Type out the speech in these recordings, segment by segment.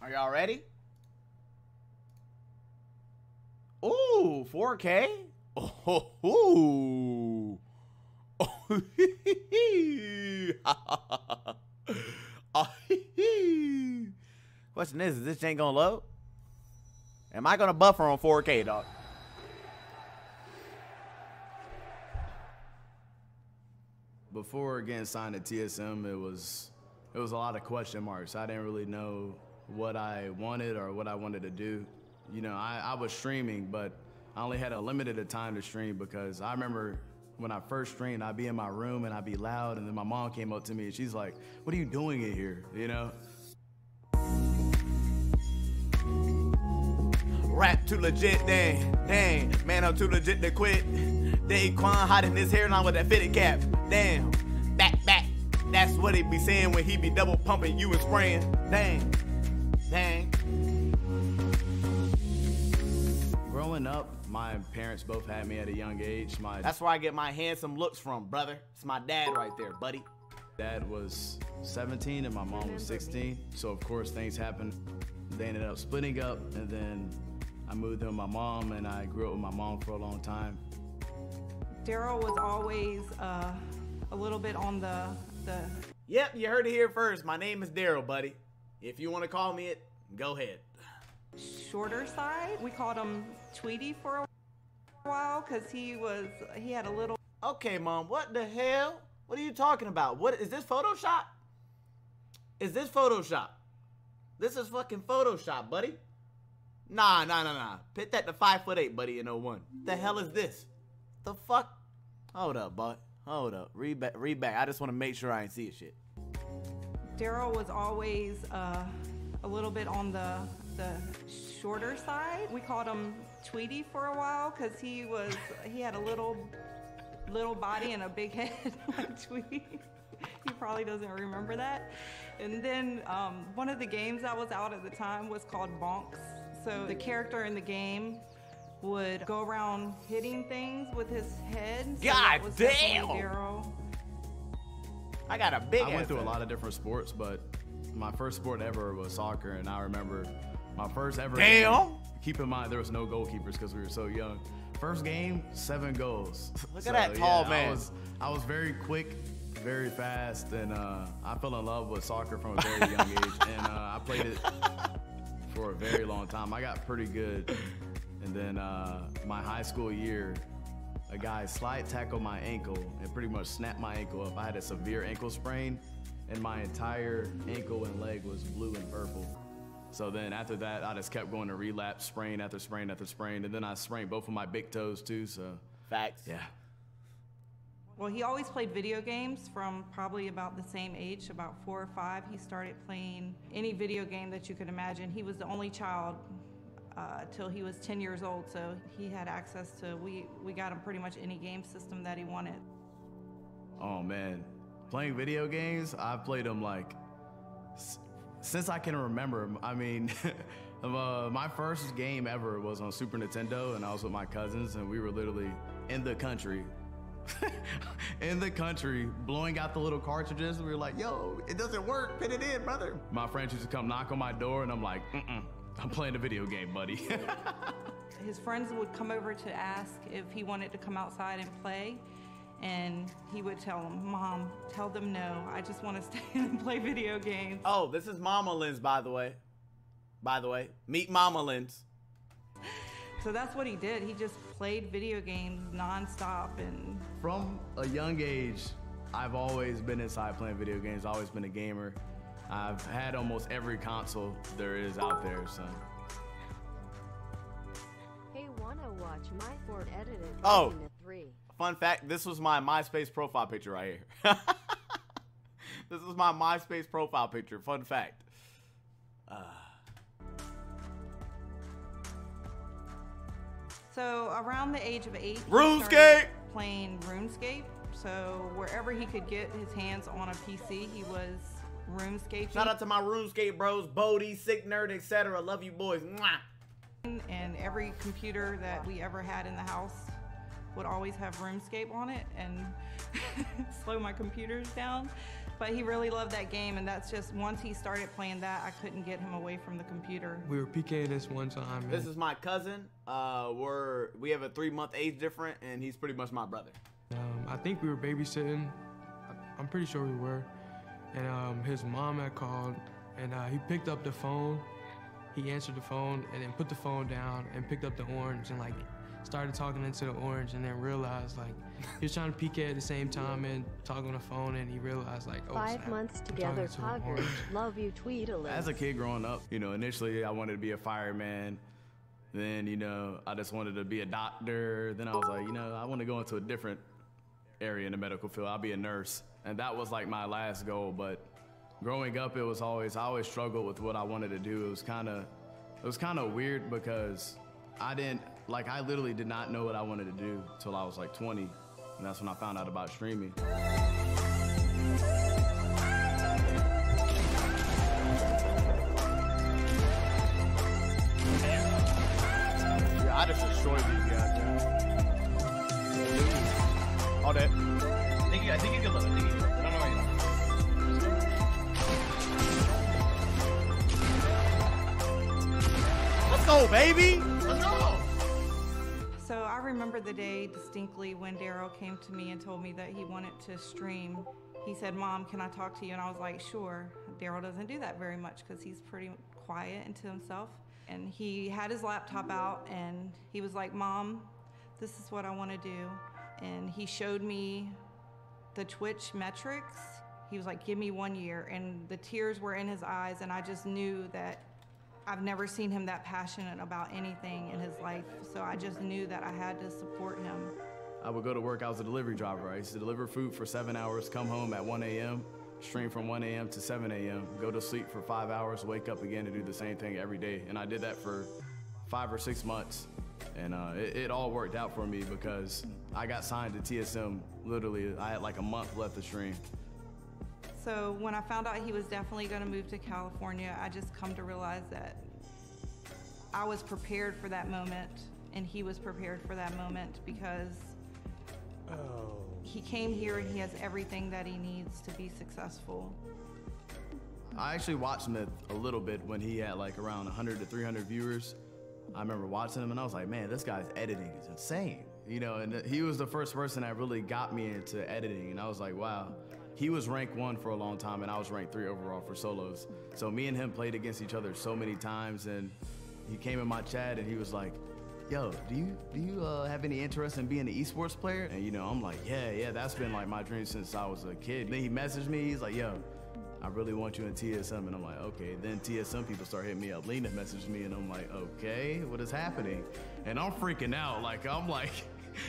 Are y'all ready? Ooh, 4K? Oh, Question is this ain't gonna load? Am I gonna buffer on 4K, dog? Before getting signed to TSM, it was a lot of question marks. I didn't really know what I wanted or what I wanted to do. You know, I was streaming, but I only had a limited time to stream because I remember when I first streamed, I'd be in my room and I'd be loud, and then my mom came up to me and she's like, "What are you doing in here?" You know? Rap too legit, dang, man, I'm too legit to quit. Daquan hiding his hairline with that fitted cap, damn, back, that's what he be saying when he be double pumping you and spraying, dang. Growing up, my parents both had me at a young age. That's where I get my handsome looks from, brother. It's my dad right there, buddy. Dad was 17 and my mom was 16, so of course things happened. They ended up splitting up, and then I moved in with my mom, and I grew up with my mom for a long time. Daryl was always a little bit on the... Yep, you heard it here first. My name is Daryl, buddy. If you want to call me it, go ahead. Shorter side. We called him Tweety for a while because he had a little... Okay, Mom, what the hell? What are you talking about? What is this Photoshop? Is this Photoshop? This is fucking Photoshop, buddy. Nah. Put that to 5'8", buddy, in 01. The hell is this? The fuck? Hold up, bud. Hold up. Read back. I just want to make sure I ain't see shit. Daryl was always a little bit on the shorter side. We called him Tweety for a while because he had a little body and a big head like Tweety. He probably doesn't remember that. And then one of the games that was out at the time was called Bonks. So the character in the game would go around hitting things with his head. So God damn! Daryl. I got a big I went through a lot of different sports, but my first sport ever was soccer, and I remember my first ever game. Keep in mind, there was no goalkeepers because we were so young. First game, 7 goals. Look at that tall man. I was very quick, very fast, and I fell in love with soccer from a very young age, and I played it for a very long time. I got pretty good, and then my high school year, a guy slide tackled my ankle and pretty much snapped my ankle up. I had a severe ankle sprain, and my entire ankle and leg was blue and purple. So then after that, I just kept going to relapse, sprain after sprain after sprain, and then I sprained both of my big toes too, so. Facts. Yeah. Well, he always played video games from probably about the same age, about 4 or 5. He started playing any video game that you could imagine. He was the only child till he was 10 years old, so he had access to, we got him pretty much any game system that he wanted. Oh man, playing video games, I've played them like, since I can remember. I mean, my first game ever was on Super Nintendo, and I was with my cousins, and we were literally in the country, blowing out the little cartridges. We were like, yo, it doesn't work, put it in, brother. My friends used to come knock on my door, and I'm like, I'm playing a video game, buddy. His friends would come over to ask if he wanted to come outside and play, and he would tell them, Mom, tell them no. I just want to stay and play video games. Oh, this is Mama Linz, by the way. Meet Mama Linz. So that's what he did. He just played video games nonstop. And from a young age, I've always been inside playing video games, always been a gamer. I've had almost every console there is out there, so. Hey, wanna watch my Ford edited? Oh, fun fact, this was my MySpace profile picture right here. This is my MySpace profile picture, fun fact. So around the age of 8, RuneScape! he started playing RuneScape. So wherever he could get his hands on a PC, he was RuneScape. Shout out to my RuneScape bros, Bodie, Sick Nerd, etc. Love you boys. Mwah. And every computer that we ever had in the house would always have RuneScape on it and slow my computers down. But he really loved that game, and that's just, once he started playing that, I couldn't get him away from the computer. We were PKing this one time. This is my cousin. We have a 3-month age difference, and he's pretty much my brother. I think we were babysitting. I'm pretty sure we were. And his mom had called, and he picked up the phone. He answered the phone, and then put the phone down, and picked up the orange, and like started talking into the orange, and then realized like he was trying to PK at the same time and talk on the phone, and he realized like, oh, 5 snap, months I'm together, talking to an Poggers. orange. Love you, Tweedle. As a kid growing up, you know, initially I wanted to be a fireman. Then, you know, I just wanted to be a doctor. Then I was like, you know, I want to go into a different area in the medical field. I'll be a nurse. And that was like my last goal. But growing up, I always struggled with what I wanted to do. It was kind of weird because I literally did not know what I wanted to do till I was like 20. And that's when I found out about streaming. Yeah, I just destroyed these guys, man. All that. I think you can look. I don't know where you are. Let's go, baby. Let's go. So I remember the day distinctly when Daryl came to me and told me that he wanted to stream. He said, "Mom, can I talk to you?" And I was like, "Sure." Daryl doesn't do that very much because he's pretty quiet and to himself. And he had his laptop out and he was like, "Mom, this is what I want to do." And he showed me the Twitch metrics. He was like, "Give me 1 year." And the tears were in his eyes, and I just knew that I've never seen him that passionate about anything in his life. So I just knew that I had to support him. I would go to work. I was a delivery driver. I used to deliver food for 7 hours, come home at 1 a.m., stream from 1 a.m. to 7 a.m., go to sleep for 5 hours, wake up again and do the same thing every day. And I did that for 5 or 6 months. And it all worked out for me because I got signed to TSM. Literally, I had like a month left to stream. So when I found out he was definitely going to move to California, I just come to realize that I was prepared for that moment, and he was prepared for that moment because he came here and he has everything that he needs to be successful. I actually watched him a little bit when he had like around 100 to 300 viewers. I remember watching him and I was like, man, this guy's editing is insane. You know, and he was the first person that really got me into editing. And I was like, wow. He was ranked 1 for a long time and I was ranked 3 overall for solos. So me and him played against each other so many times, and he came in my chat and he was like, yo, do you have any interest in being an esports player? And you know, I'm like, yeah, that's been like my dream since I was a kid. Then he messaged me, he's like, yo, I really want you in TSM. And I'm like, okay. Then TSM people start hitting me up. Lena messaged me and I'm like, okay, what is happening? And I'm freaking out. Like, I'm like,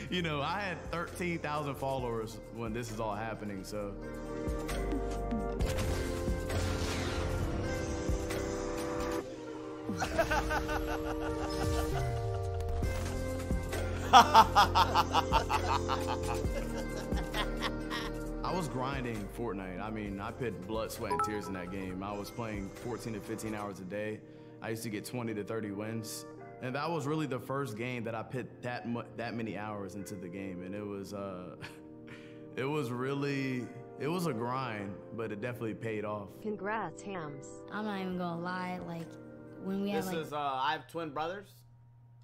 you know, I had 13,000 followers when this is all happening, so. I was grinding Fortnite. I mean, I put blood, sweat, and tears in that game. I was playing 14 to 15 hours a day. I used to get 20 to 30 wins. And that was really the first game that I put that many hours into the game. And it was a grind, but it definitely paid off. Congrats, Hams. I'm not even gonna lie, like, when we had, like... I have twin brothers.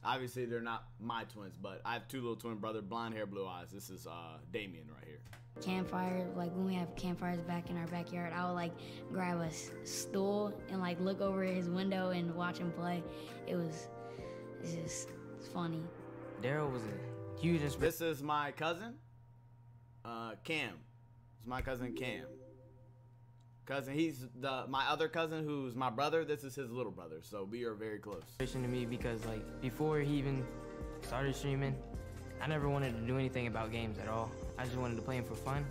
Obviously, they're not my twins, but I have 2 little twin brothers, blonde hair, blue eyes. This is Damien right here. Campfire, like when we have campfires back in our backyard, I would like grab a stool and like look over his window and watch him play. It's funny. Daryl was a huge inspiration. This is my cousin, Cam. It's my cousin Cam. He's my other cousin who's my brother. This is his little brother, so we are very close. To me because like before he even started streaming, I never wanted to do anything about games at all. I just wanted to play him for fun.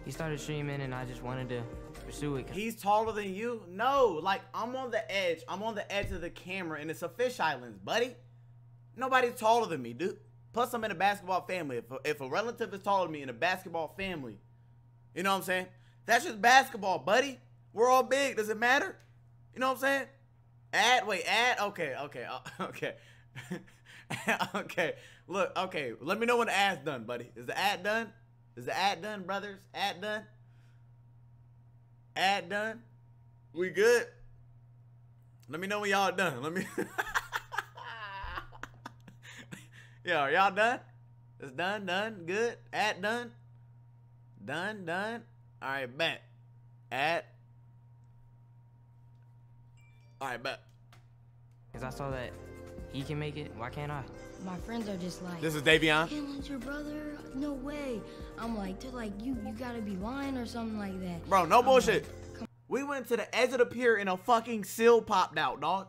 He started streaming and I just wanted to pursue it. He's taller than you? No, like I'm on the edge. I'm on the edge of the camera and it's a fish island, buddy. Nobody's taller than me, dude. Plus I'm in a basketball family. If a relative is taller than me in a basketball family, you know what I'm saying? That's just basketball, buddy. We're all big. Does it matter? You know what I'm saying? Okay. Okay. Look, okay. Let me know when the ad's done, buddy. Is the ad done? Is the ad done, brothers? Ad done? Ad done? We good? Let me know when y'all done. Let me. Yeah, are y'all done? It's done, good. Ad done? Done. All right, bet. Ad. All right, bet. Because I saw that he can make it, why can't I? My friends are just like, This is Davion. Hamlinz, your brother? No way. I'm like, they're like, you gotta be lying or something like that. Bro, no I'm bullshit. like, We went to the edge of the pier and a fucking seal popped out, dog.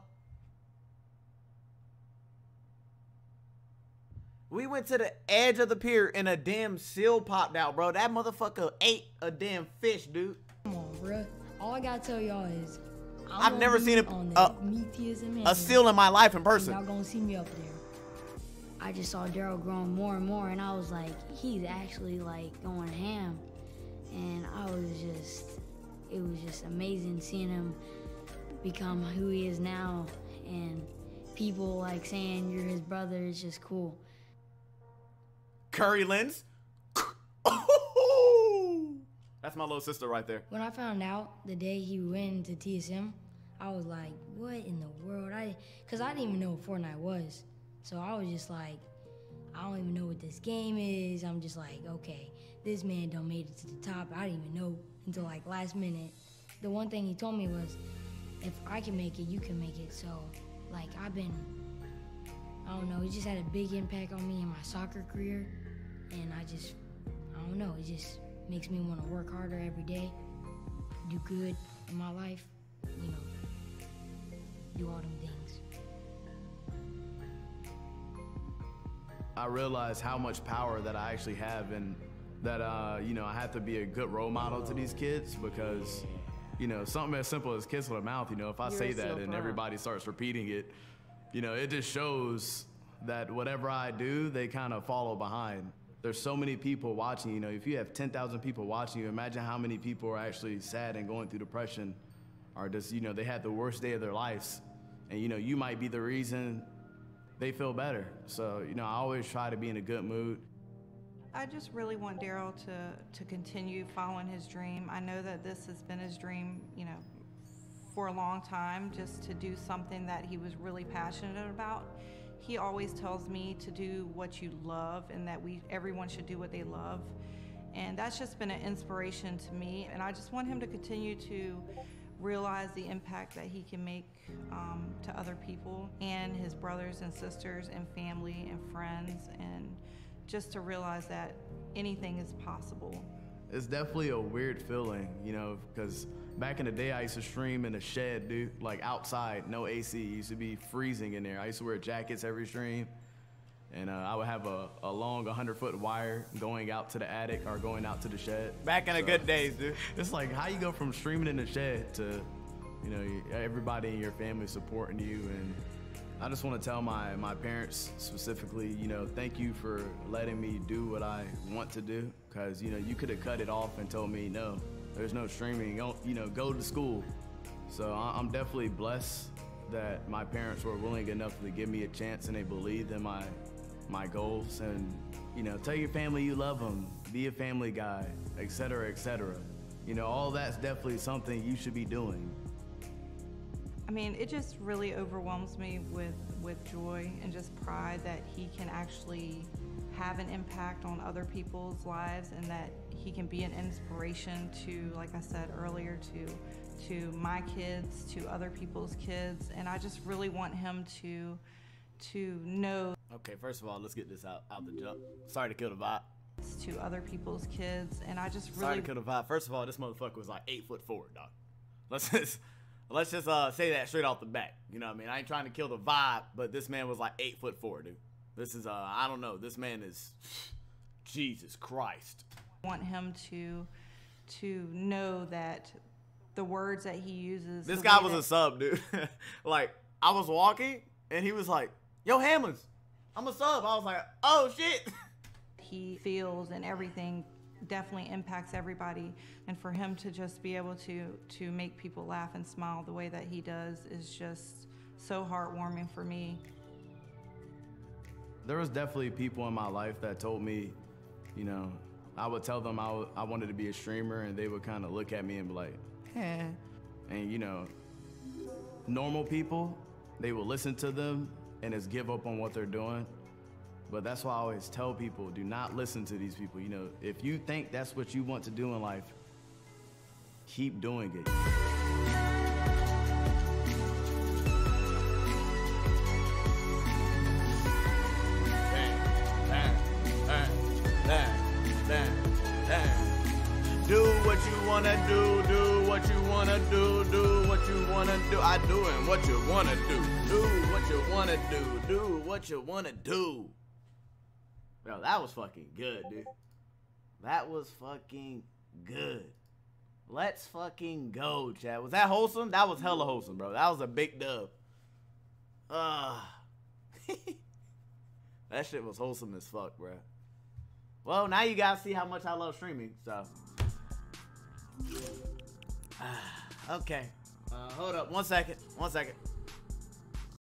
We went to the edge of the pier and a damn seal popped out, bro. That motherfucker ate a damn fish, dude. come on, bruh. All I gotta tell y'all is, I've never seen on the Meet TSM a seal in my life in and person. y'all gonna see me up there. I just saw Daryl growing more and more, and I was like, he's actually like going ham. And it was just amazing seeing him become who he is now. And people like saying you're his brother is just cool. Curry lens. That's my little sister right there. When I found out the day he went into TSM, I was like, what in the world? Cause I didn't even know what Fortnite was. So I was just like, I don't even know what this game is. I'm just like, okay, this man done made it to the top. I didn't even know until like last minute. The one thing he told me was, if I can make it, you can make it. So like I don't know, it just had a big impact on me in my soccer career. And I don't know, it just makes me want to work harder every day, do good in my life, you know, do all them things. I realized how much power that I actually have, and that, you know, I have to be a good role model to these kids, because, you know, something as simple as kiss with a mouth, you know, if I say that and everybody starts repeating it, you know, it just shows that whatever I do, they kind of follow behind. There's so many people watching, you know, if you have 10,000 people watching you, imagine how many people are actually sad and going through depression, or just, you know, they had the worst day of their lives. And, you know, you might be the reason they feel better. So, you know, I always try to be in a good mood. I just really want Daryl to continue following his dream. I know that this has been his dream, you know, for a long time, just to do something that he was really passionate about. He always tells me to do what you love, and that everyone should do what they love. And that's just been an inspiration to me. And I just want him to continue to realize the impact that he can make to other people and his brothers and sisters and family and friends, and just to realize that anything is possible. It's definitely a weird feeling, you know, because back in the day I used to stream in a shed, dude, like outside, no AC. It used to be freezing in there. I used to wear jackets every stream, and I would have a long 100-foot wire going out to the attic or going out to the shed. Back in the good days, dude. It's like, how you go from streaming in the shed to, you know, everybody in your family supporting you. And I just want to tell my parents specifically, you know, thank you for letting me do what I want to do, because, you know, you could have cut it off and told me, no, there's no streaming, you know, go to school. So I'm definitely blessed that my parents were willing enough to give me a chance, and they believed in my goals. And, you know, tell your family you love them, be a family guy, et cetera, et cetera. You know, all that's definitely something you should be doing. I mean, it just really overwhelms me with joy and just pride that he can actually have an impact on other people's lives, and that he can be an inspiration to, like I said earlier, to my kids, to other people's kids. And I just really want him to know. Okay, first of all, let's get this out the jump. Sorry to kill the vibe. To other people's kids, and I just really. Sorry to kill the vibe. First of all, this motherfucker was like 8'4", dog. Let's just say that straight off the bat. You know what I mean? I ain't trying to kill the vibe, but this man was like 8'4", dude. This is I don't know. This man is Jesus Christ. I want him to know that the words that he uses. This guy was a sub, dude. Like, I was walking and he was like, "Yo, Hamlinz, I'm a sub." I was like, "Oh shit." He feels and everything definitely impacts everybody, and for him to just be able to make people laugh and smile the way that he does is just so heartwarming for me. There was definitely people in my life that told me, you know, I would tell them I wanted to be a streamer, and they would kind of look at me and be like, And you know, normal people, they will listen to them and just give up on what they're doing. But that's why I always tell people, do not listen to these people. You know, if you think that's what you want to do in life, keep doing it. Do what you wanna do, do what you wanna do, do what you wanna do. I doing what you wanna do what you wanna do what you wanna do. Bro, that was fucking good, dude. That was fucking good. Let's fucking go, Chad. Was that wholesome? That was hella wholesome, bro. That was a big dub. That shit was wholesome as fuck, bro. Well, now you guys see how much I love streaming, so. Okay. Hold up. 1 second. 1 second.